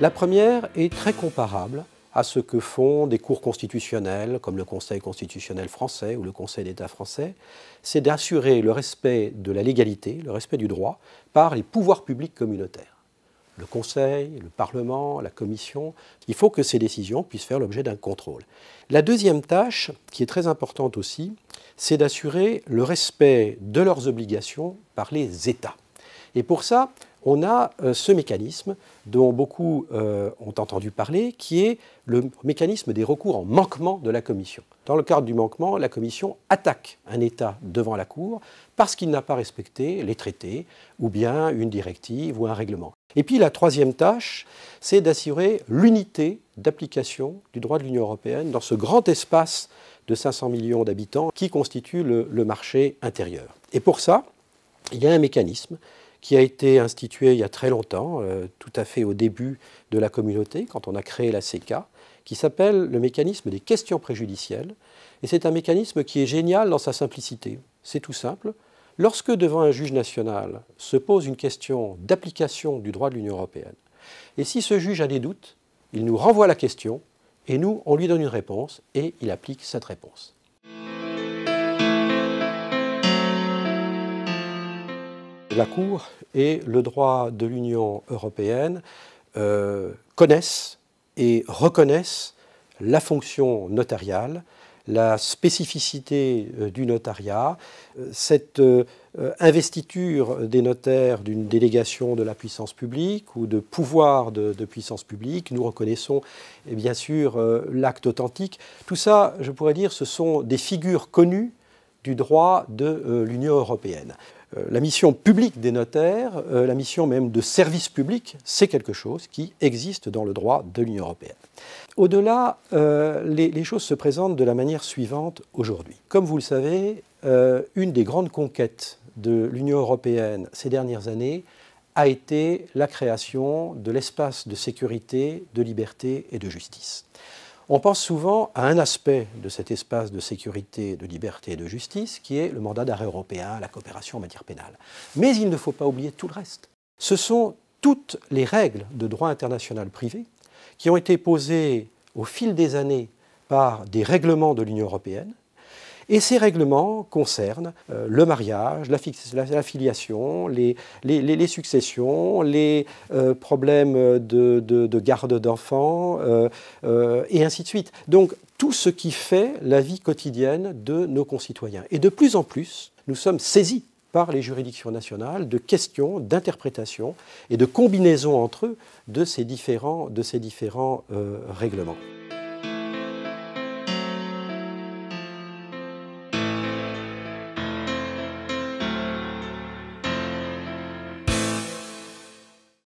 La première est très comparable à ce que font des cours constitutionnels, comme le Conseil constitutionnel français ou le Conseil d'État français, c'est d'assurer le respect de la légalité, le respect du droit, par les pouvoirs publics communautaires. Le Conseil, le Parlement, la Commission, il faut que ces décisions puissent faire l'objet d'un contrôle. La deuxième tâche, qui est très importante aussi, c'est d'assurer le respect de leurs obligations par les États. Et pour ça, on a ce mécanisme dont beaucoup ont entendu parler, qui est le mécanisme des recours en manquement de la Commission. Dans le cadre du manquement, la Commission attaque un État devant la Cour parce qu'il n'a pas respecté les traités, ou bien une directive ou un règlement. Et puis la troisième tâche, c'est d'assurer l'unité d'application du droit de l'Union européenne dans ce grand espace de 500 millions d'habitants qui constitue le marché intérieur. Et pour ça, il y a un mécanisme qui a été institué il y a très longtemps, tout à fait au début de la communauté, quand on a créé la CECA, qui s'appelle le mécanisme des questions préjudicielles. Et c'est un mécanisme qui est génial dans sa simplicité. C'est tout simple. Lorsque devant un juge national se pose une question d'application du droit de l'Union européenne, et si ce juge a des doutes, il nous renvoie la question, et nous, on lui donne une réponse, et il applique cette réponse. La Cour et le droit de l'Union européenne connaissent et reconnaissent la fonction notariale, la spécificité du notariat, cette investiture des notaires d'une délégation de la puissance publique ou de pouvoir de puissance publique. Nous reconnaissons bien sûr l'acte authentique. Tout ça, je pourrais dire, ce sont des figures connues du droit de l'Union européenne. La mission publique des notaires, la mission même de service public, c'est quelque chose qui existe dans le droit de l'Union européenne. Au-delà, les choses se présentent de la manière suivante aujourd'hui. Comme vous le savez, une des grandes conquêtes de l'Union européenne ces dernières années a été la création de l'espace de sécurité, de liberté et de justice. On pense souvent à un aspect de cet espace de sécurité, de liberté et de justice, qui est le mandat d'arrêt européen, la coopération en matière pénale. Mais il ne faut pas oublier tout le reste. Ce sont toutes les règles de droit international privé qui ont été posées au fil des années par des règlements de l'Union européenne. Et ces règlements concernent le mariage, la filiation, les successions, les problèmes de garde d'enfants, et ainsi de suite. Donc tout ce qui fait la vie quotidienne de nos concitoyens. Et de plus en plus, nous sommes saisis par les juridictions nationales de questions, d'interprétation et de combinaisons entre eux de ces différents règlements.